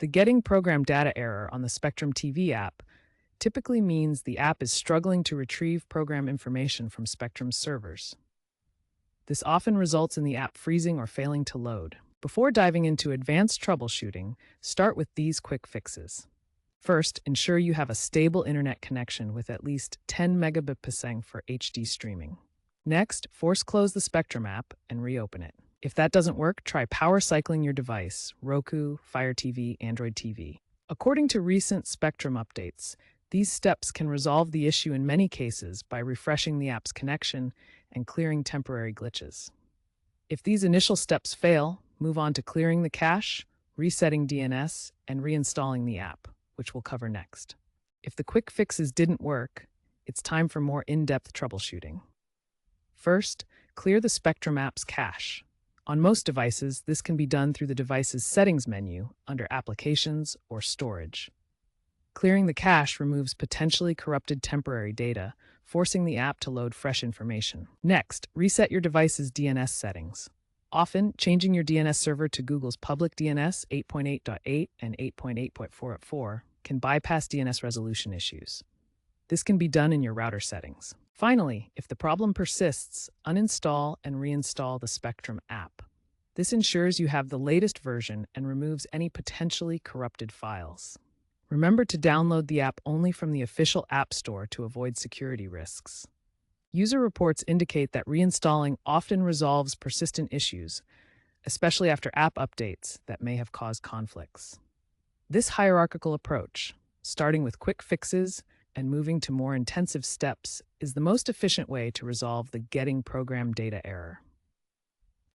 The Getting Program Data error on the Spectrum TV app typically means the app is struggling to retrieve program information from Spectrum's servers. This often results in the app freezing or failing to load. Before diving into advanced troubleshooting, start with these quick fixes. First, ensure you have a stable internet connection with at least 10 megabit per second for HD streaming. Next, force close the Spectrum app and reopen it. If that doesn't work, try power cycling your device, Roku, Fire TV, Android TV. According to recent Spectrum updates, these steps can resolve the issue in many cases by refreshing the app's connection and clearing temporary glitches. If these initial steps fail, move on to clearing the cache, resetting DNS, and reinstalling the app, which we'll cover next. If the quick fixes didn't work, it's time for more in-depth troubleshooting. First, clear the Spectrum app's cache. On most devices, this can be done through the device's Settings menu under Applications or Storage. Clearing the cache removes potentially corrupted temporary data, forcing the app to load fresh information. Next, reset your device's DNS settings. Often, changing your DNS server to Google's public DNS 8.8.8 and 8.8.4.4 can bypass DNS resolution issues. This can be done in your router settings. Finally, if the problem persists, uninstall and reinstall the Spectrum app. This ensures you have the latest version and removes any potentially corrupted files. Remember to download the app only from the official App Store to avoid security risks. User reports indicate that reinstalling often resolves persistent issues, especially after app updates that may have caused conflicts. This hierarchical approach, starting with quick fixes and moving to more intensive steps, is the most efficient way to resolve the Getting Program Data error.